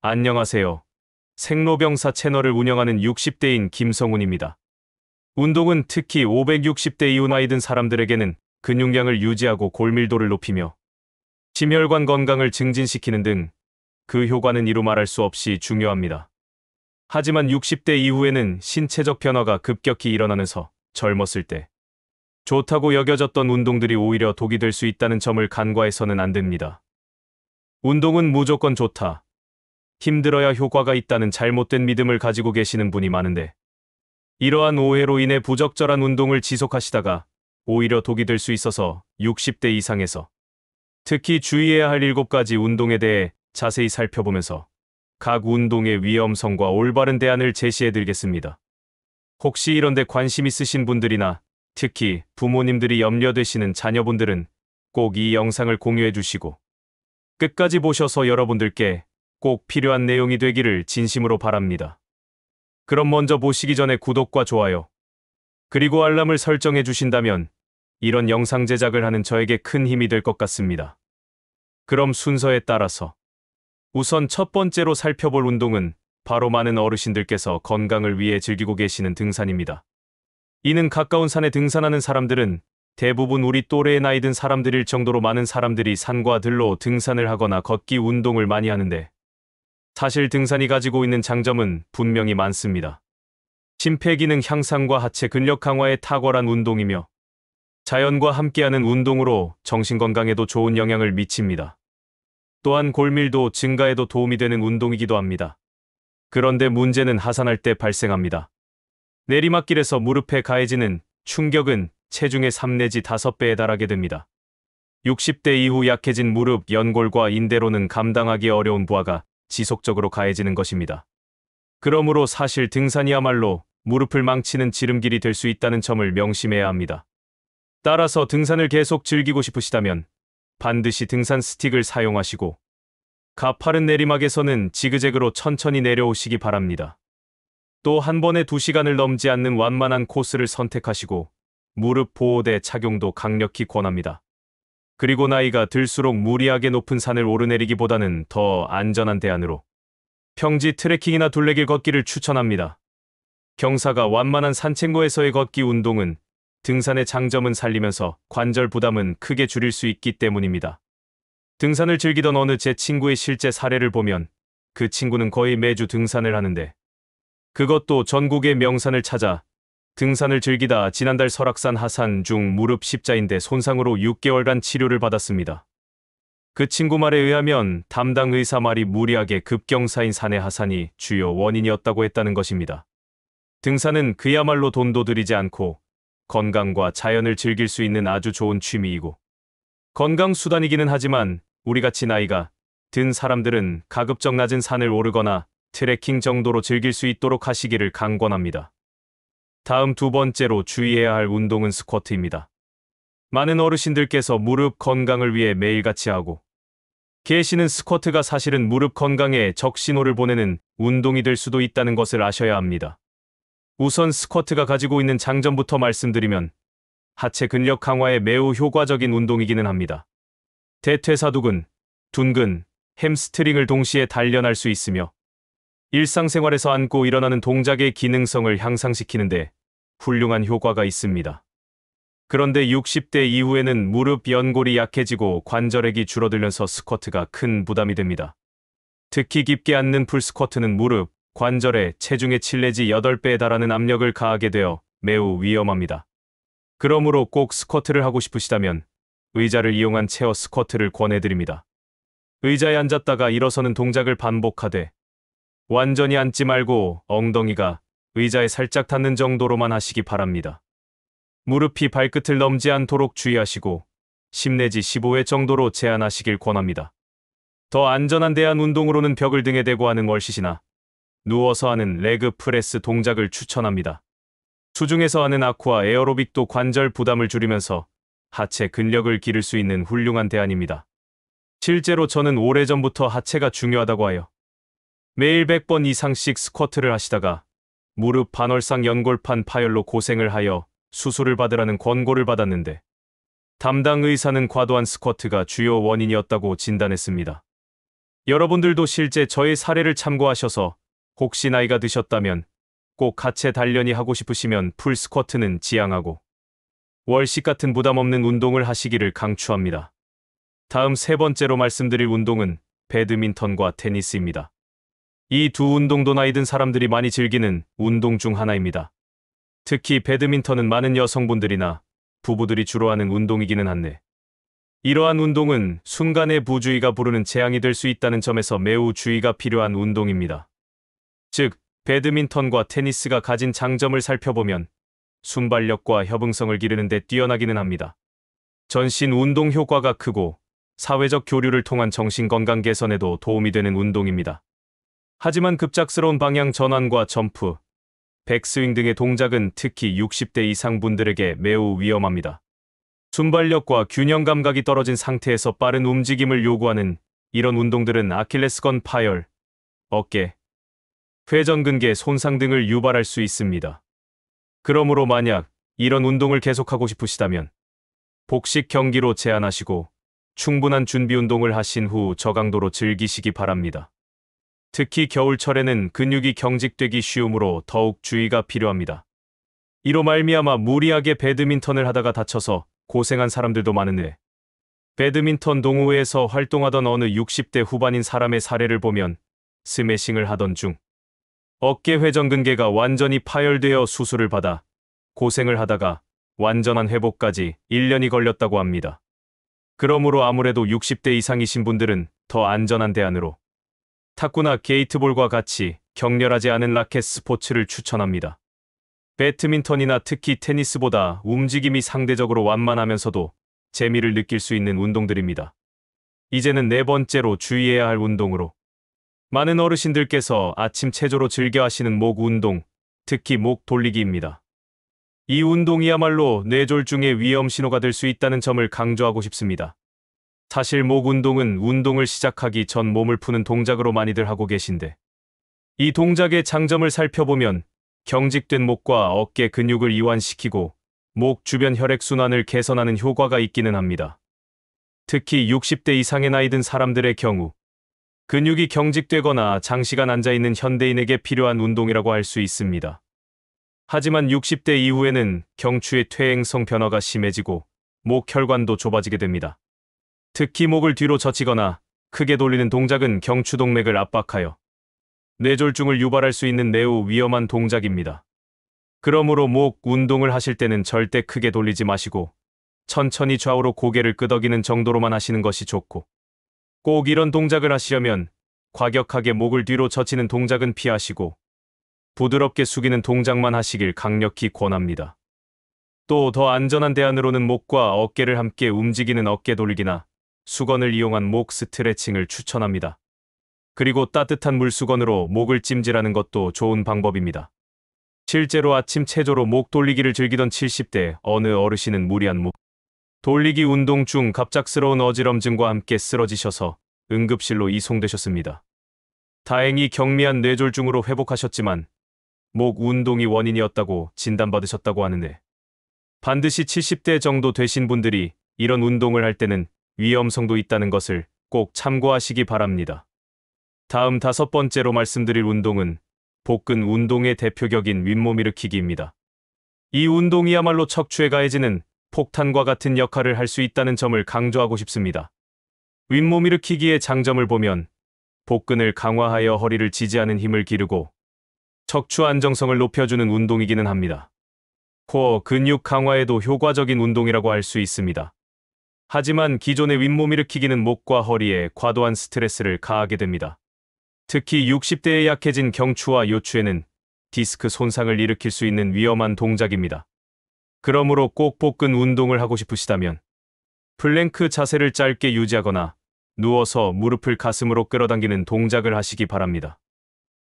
안녕하세요. 생로병사 채널을 운영하는 60대인 김성훈입니다. 운동은 특히 560대 이후 나이 든 사람들에게는 근육량을 유지하고 골밀도를 높이며 심혈관 건강을 증진시키는 등 그 효과는 이루 말할 수 없이 중요합니다. 하지만 60대 이후에는 신체적 변화가 급격히 일어나면서 젊었을 때 좋다고 여겨졌던 운동들이 오히려 독이 될 수 있다는 점을 간과해서는 안 됩니다. 운동은 무조건 좋다, 힘들어야 효과가 있다는 잘못된 믿음을 가지고 계시는 분이 많은데, 이러한 오해로 인해 부적절한 운동을 지속하시다가 오히려 독이 될 수 있어서 60대 이상에서 특히 주의해야 할 7가지 운동에 대해 자세히 살펴보면서 각 운동의 위험성과 올바른 대안을 제시해 드리겠습니다. 혹시 이런 데 관심 있으신 분들이나 특히 부모님들이 염려되시는 자녀분들은 꼭 이 영상을 공유해 주시고 끝까지 보셔서 여러분들께 꼭 필요한 내용이 되기를 진심으로 바랍니다. 그럼 먼저 보시기 전에 구독과 좋아요, 그리고 알람을 설정해 주신다면 이런 영상 제작을 하는 저에게 큰 힘이 될 것 같습니다. 그럼 순서에 따라서 우선 첫 번째로 살펴볼 운동은 바로 많은 어르신들께서 건강을 위해 즐기고 계시는 등산입니다. 이는 가까운 산에 등산하는 사람들은 대부분 우리 또래의 나이 든 사람들일 정도로 많은 사람들이 산과 들로 등산을 하거나 걷기 운동을 많이 하는데, 사실 등산이 가지고 있는 장점은 분명히 많습니다. 심폐기능 향상과 하체 근력 강화에 탁월한 운동이며 자연과 함께하는 운동으로 정신건강에도 좋은 영향을 미칩니다. 또한 골밀도 증가에도 도움이 되는 운동이기도 합니다. 그런데 문제는 하산할 때 발생합니다. 내리막길에서 무릎에 가해지는 충격은 체중의 3 내지 5배에 달하게 됩니다. 60대 이후 약해진 무릎, 연골과 인대로는 감당하기 어려운 부하가 지속적으로 가해지는 것입니다. 그러므로 사실 등산이야말로 무릎을 망치는 지름길이 될 수 있다는 점을 명심해야 합니다. 따라서 등산을 계속 즐기고 싶으시다면 반드시 등산 스틱을 사용하시고 가파른 내리막에서는 지그재그로 천천히 내려오시기 바랍니다. 또 한 번에 2시간을 넘지 않는 완만한 코스를 선택하시고 무릎 보호대 착용도 강력히 권합니다. 그리고 나이가 들수록 무리하게 높은 산을 오르내리기보다는 더 안전한 대안으로 평지 트레킹이나 둘레길 걷기를 추천합니다. 경사가 완만한 산책로에서의 걷기 운동은 등산의 장점은 살리면서 관절 부담은 크게 줄일 수 있기 때문입니다. 등산을 즐기던 어느 제 친구의 실제 사례를 보면 그 친구는 거의 매주 등산을 하는데, 그것도 전국의 명산을 찾아 등산을 즐기다 지난달 설악산 하산 중 무릎 십자인대 손상으로 6개월간 치료를 받았습니다. 그 친구 말에 의하면 담당 의사 말이 무리하게 급경사인 산의 하산이 주요 원인이었다고 했다는 것입니다. 등산은 그야말로 돈도 들이지 않고 건강과 자연을 즐길 수 있는 아주 좋은 취미이고 건강수단이기는 하지만 우리같이 나이가 든 사람들은 가급적 낮은 산을 오르거나 트레킹 정도로 즐길 수 있도록 하시기를 강권합니다. 다음 두 번째로 주의해야 할 운동은 스쿼트입니다. 많은 어르신들께서 무릎 건강을 위해 매일같이 하고 계시는 스쿼트가 사실은 무릎 건강에 적신호를 보내는 운동이 될 수도 있다는 것을 아셔야 합니다. 우선 스쿼트가 가지고 있는 장점부터 말씀드리면 하체 근력 강화에 매우 효과적인 운동이기는 합니다. 대퇴사두근, 둔근, 햄스트링을 동시에 단련할 수 있으며 일상생활에서 앉고 일어나는 동작의 기능성을 향상시키는데 훌륭한 효과가 있습니다. 그런데 60대 이후에는 무릎 연골이 약해지고 관절액이 줄어들면서 스쿼트가 큰 부담이 됩니다. 특히 깊게 앉는 풀스쿼트는 무릎, 관절에 체중의 7 내지 8배에 달하는 압력을 가하게 되어 매우 위험합니다. 그러므로 꼭 스쿼트를 하고 싶으시다면 의자를 이용한 체어 스쿼트를 권해드립니다. 의자에 앉았다가 일어서는 동작을 반복하되 완전히 앉지 말고 엉덩이가 의자에 살짝 닿는 정도로만 하시기 바랍니다. 무릎이 발끝을 넘지 않도록 주의하시고 10 내지 15회 정도로 제한하시길 권합니다. 더 안전한 대안 운동으로는 벽을 등에 대고 하는 월시이나 누워서 하는 레그 프레스 동작을 추천합니다. 수중에서 하는 아쿠아 에어로빅도 관절 부담을 줄이면서 하체 근력을 기를 수 있는 훌륭한 대안입니다. 실제로 저는 오래전부터 하체가 중요하다고 하여 매일 100번 이상씩 스쿼트를 하시다가 무릎 반월상 연골판 파열로 고생을 하여 수술을 받으라는 권고를 받았는데, 담당 의사는 과도한 스쿼트가 주요 원인이었다고 진단했습니다. 여러분들도 실제 저의 사례를 참고하셔서 혹시 나이가 드셨다면 꼭 하체 단련이 하고 싶으시면 풀 스쿼트는 지양하고 월식 같은 부담 없는 운동을 하시기를 강추합니다. 다음 세 번째로 말씀드릴 운동은 배드민턴과 테니스입니다. 이 두 운동도 나이 든 사람들이 많이 즐기는 운동 중 하나입니다. 특히 배드민턴은 많은 여성분들이나 부부들이 주로 하는 운동이기는 한데 이러한 운동은 순간의 부주의가 부르는 재앙이 될 수 있다는 점에서 매우 주의가 필요한 운동입니다. 즉, 배드민턴과 테니스가 가진 장점을 살펴보면 순발력과 협응성을 기르는 데 뛰어나기는 합니다. 전신 운동 효과가 크고 사회적 교류를 통한 정신건강 개선에도 도움이 되는 운동입니다. 하지만 급작스러운 방향 전환과 점프, 백스윙 등의 동작은 특히 60대 이상 분들에게 매우 위험합니다. 순발력과 균형 감각이 떨어진 상태에서 빠른 움직임을 요구하는 이런 운동들은 아킬레스건 파열, 어깨, 회전근개 손상 등을 유발할 수 있습니다. 그러므로 만약 이런 운동을 계속하고 싶으시다면 복식 경기로 제한하시고 충분한 준비 운동을 하신 후 저강도로 즐기시기 바랍니다. 특히 겨울철에는 근육이 경직되기 쉬우므로 더욱 주의가 필요합니다. 이로 말미암아 무리하게 배드민턴을 하다가 다쳐서 고생한 사람들도 많은데 배드민턴 동호회에서 활동하던 어느 60대 후반인 사람의 사례를 보면 스매싱을 하던 중 어깨 회전근개가 완전히 파열되어 수술을 받아 고생을 하다가 완전한 회복까지 1년이 걸렸다고 합니다. 그러므로 아무래도 60대 이상이신 분들은 더 안전한 대안으로 탁구나 게이트볼과 같이 격렬하지 않은 라켓 스포츠를 추천합니다. 배드민턴이나 특히 테니스보다 움직임이 상대적으로 완만하면서도 재미를 느낄 수 있는 운동들입니다. 이제는 네 번째로 주의해야 할 운동으로 많은 어르신들께서 아침 체조로 즐겨 하시는 목 운동, 특히 목 돌리기입니다. 이 운동이야말로 뇌졸중의 위험 신호가 될 수 있다는 점을 강조하고 싶습니다. 사실 목 운동은 운동을 시작하기 전 몸을 푸는 동작으로 많이들 하고 계신데 이 동작의 장점을 살펴보면 경직된 목과 어깨 근육을 이완시키고 목 주변 혈액순환을 개선하는 효과가 있기는 합니다. 특히 60대 이상의 나이 든 사람들의 경우 근육이 경직되거나 장시간 앉아있는 현대인에게 필요한 운동이라고 할 수 있습니다. 하지만 60대 이후에는 경추의 퇴행성 변화가 심해지고 목 혈관도 좁아지게 됩니다. 특히 목을 뒤로 젖히거나 크게 돌리는 동작은 경추동맥을 압박하여 뇌졸중을 유발할 수 있는 매우 위험한 동작입니다. 그러므로 목 운동을 하실 때는 절대 크게 돌리지 마시고 천천히 좌우로 고개를 끄덕이는 정도로만 하시는 것이 좋고 꼭 이런 동작을 하시려면 과격하게 목을 뒤로 젖히는 동작은 피하시고 부드럽게 숙이는 동작만 하시길 강력히 권합니다. 또 더 안전한 대안으로는 목과 어깨를 함께 움직이는 어깨 돌리기나 수건을 이용한 목 스트레칭을 추천합니다. 그리고 따뜻한 물수건으로 목을 찜질하는 것도 좋은 방법입니다. 실제로 아침 체조로 목 돌리기를 즐기던 70대 어느 어르신은 무리한 목 돌리기 운동 중 갑작스러운 어지럼증과 함께 쓰러지셔서 응급실로 이송되셨습니다. 다행히 경미한 뇌졸중으로 회복하셨지만 목 운동이 원인이었다고 진단받으셨다고 하는데 반드시 70대 정도 되신 분들이 이런 운동을 할 때는 위험성도 있다는 것을 꼭 참고하시기 바랍니다. 다음 다섯 번째로 말씀드릴 운동은 복근 운동의 대표격인 윗몸 일으키기입니다. 이 운동이야말로 척추에 가해지는 폭탄과 같은 역할을 할 수 있다는 점을 강조하고 싶습니다. 윗몸 일으키기의 장점을 보면 복근을 강화하여 허리를 지지하는 힘을 기르고 척추 안정성을 높여주는 운동이기는 합니다. 코어 근육 강화에도 효과적인 운동이라고 할 수 있습니다. 하지만 기존의 윗몸 일으키기는 목과 허리에 과도한 스트레스를 가하게 됩니다. 특히 60대에 약해진 경추와 요추에는 디스크 손상을 일으킬 수 있는 위험한 동작입니다. 그러므로 꼭 복근 운동을 하고 싶으시다면 플랭크 자세를 짧게 유지하거나 누워서 무릎을 가슴으로 끌어당기는 동작을 하시기 바랍니다.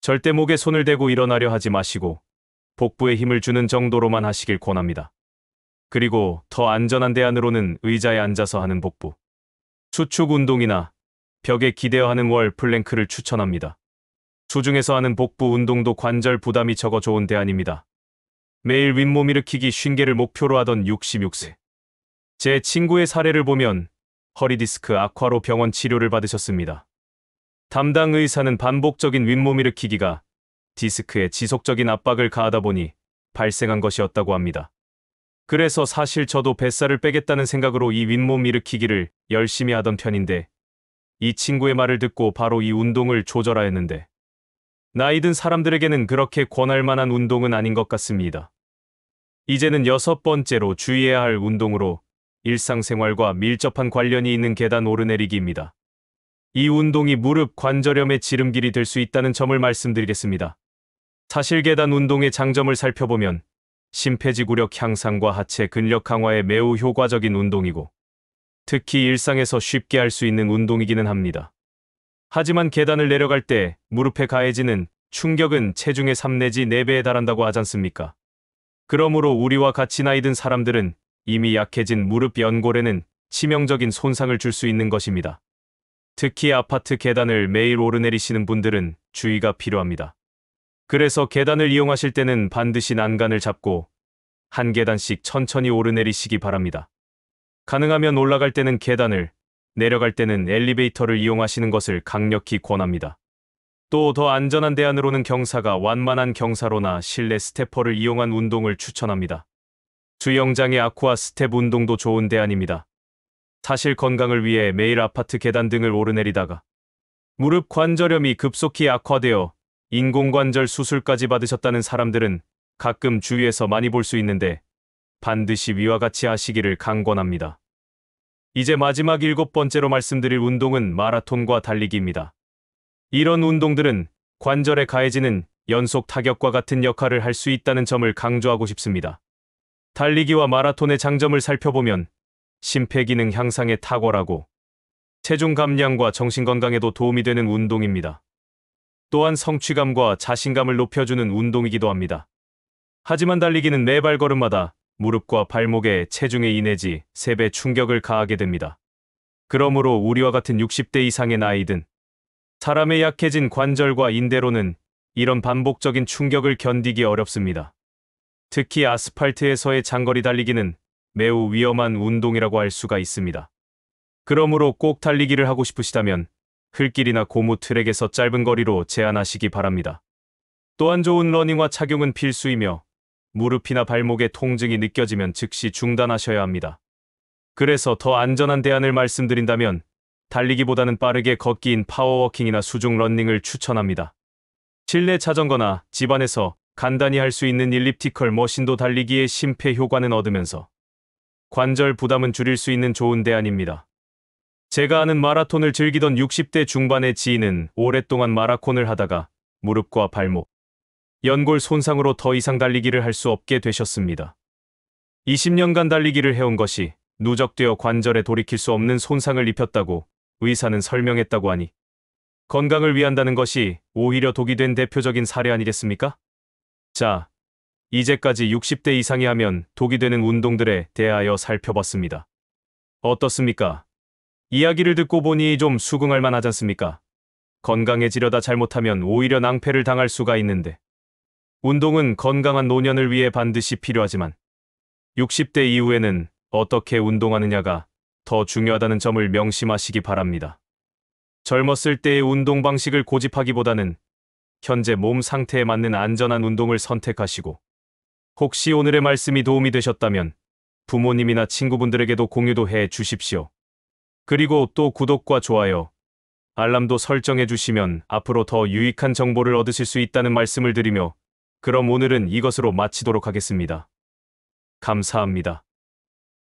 절대 목에 손을 대고 일어나려 하지 마시고 복부에 힘을 주는 정도로만 하시길 권합니다. 그리고 더 안전한 대안으로는 의자에 앉아서 하는 복부 수축 운동이나 벽에 기대어 하는 월 플랭크를 추천합니다. 수중에서 하는 복부 운동도 관절 부담이 적어 좋은 대안입니다. 매일 윗몸 일으키기 50개를 목표로 하던 66세. 제 친구의 사례를 보면 허리 디스크 악화로 병원 치료를 받으셨습니다. 담당 의사는 반복적인 윗몸 일으키기가 디스크에 지속적인 압박을 가하다 보니 발생한 것이었다고 합니다. 그래서 사실 저도 뱃살을 빼겠다는 생각으로 이 윗몸 일으키기를 열심히 하던 편인데 이 친구의 말을 듣고 바로 이 운동을 조절하였는데 나이 든 사람들에게는 그렇게 권할 만한 운동은 아닌 것 같습니다. 이제는 6번째로 주의해야 할 운동으로 일상생활과 밀접한 관련이 있는 계단 오르내리기입니다. 이 운동이 무릎 관절염의 지름길이 될 수 있다는 점을 말씀드리겠습니다. 사실 계단 운동의 장점을 살펴보면 심폐지구력 향상과 하체 근력 강화에 매우 효과적인 운동이고 특히 일상에서 쉽게 할 수 있는 운동이기는 합니다. 하지만 계단을 내려갈 때 무릎에 가해지는 충격은 체중의 3 내지 4배에 달한다고 하지 않습니까? 그러므로 우리와 같이 나이 든 사람들은 이미 약해진 무릎 연골에는 치명적인 손상을 줄 수 있는 것입니다. 특히 아파트 계단을 매일 오르내리시는 분들은 주의가 필요합니다. 그래서 계단을 이용하실 때는 반드시 난간을 잡고 한 계단씩 천천히 오르내리시기 바랍니다. 가능하면 올라갈 때는 계단을, 내려갈 때는 엘리베이터를 이용하시는 것을 강력히 권합니다. 또 더 안전한 대안으로는 경사가 완만한 경사로나 실내 스태퍼를 이용한 운동을 추천합니다. 수영장의 아쿠아 스텝 운동도 좋은 대안입니다. 사실 건강을 위해 매일 아파트 계단 등을 오르내리다가 무릎 관절염이 급속히 악화되어 인공관절 수술까지 받으셨다는 사람들은 가끔 주위에서 많이 볼 수 있는데 반드시 위와 같이 하시기를 강권합니다. 이제 마지막 7번째로 말씀드릴 운동은 마라톤과 달리기입니다. 이런 운동들은 관절에 가해지는 연속 타격과 같은 역할을 할 수 있다는 점을 강조하고 싶습니다. 달리기와 마라톤의 장점을 살펴보면 심폐기능 향상에 탁월하고 체중 감량과 정신건강에도 도움이 되는 운동입니다. 또한 성취감과 자신감을 높여주는 운동이기도 합니다. 하지만 달리기는 매 발걸음마다 무릎과 발목에 체중의 2 내지 3배 충격을 가하게 됩니다. 그러므로 우리와 같은 60대 이상의 나이든 사람의 약해진 관절과 인대로는 이런 반복적인 충격을 견디기 어렵습니다. 특히 아스팔트에서의 장거리 달리기는 매우 위험한 운동이라고 할 수가 있습니다. 그러므로 꼭 달리기를 하고 싶으시다면 흙길이나 고무 트랙에서 짧은 거리로 제한하시기 바랍니다. 또한 좋은 러닝화 착용은 필수이며 무릎이나 발목의 통증이 느껴지면 즉시 중단하셔야 합니다. 그래서 더 안전한 대안을 말씀드린다면 달리기보다는 빠르게 걷기인 파워워킹이나 수중 러닝을 추천합니다. 실내 자전거나 집안에서 간단히 할 수 있는 일리프티컬 머신도 달리기의 심폐 효과는 얻으면서 관절 부담은 줄일 수 있는 좋은 대안입니다. 제가 아는 마라톤을 즐기던 60대 중반의 지인은 오랫동안 마라톤을 하다가 무릎과 발목, 연골 손상으로 더 이상 달리기를 할 수 없게 되셨습니다. 20년간 달리기를 해온 것이 누적되어 관절에 돌이킬 수 없는 손상을 입혔다고 의사는 설명했다고 하니 건강을 위한다는 것이 오히려 독이 된 대표적인 사례 아니겠습니까? 자, 이제까지 60대 이상이 하면 독이 되는 운동들에 대하여 살펴봤습니다. 어떻습니까? 이야기를 듣고 보니 좀 수긍할 만하지 않습니까? 건강해지려다 잘못하면 오히려 낭패를 당할 수가 있는데 운동은 건강한 노년을 위해 반드시 필요하지만 60대 이후에는 어떻게 운동하느냐가 더 중요하다는 점을 명심하시기 바랍니다. 젊었을 때의 운동 방식을 고집하기보다는 현재 몸 상태에 맞는 안전한 운동을 선택하시고 혹시 오늘의 말씀이 도움이 되셨다면 부모님이나 친구분들에게도 공유도 해 주십시오. 그리고 또 구독과 좋아요, 알람도 설정해 주시면 앞으로 더 유익한 정보를 얻으실 수 있다는 말씀을 드리며 그럼 오늘은 이것으로 마치도록 하겠습니다. 감사합니다.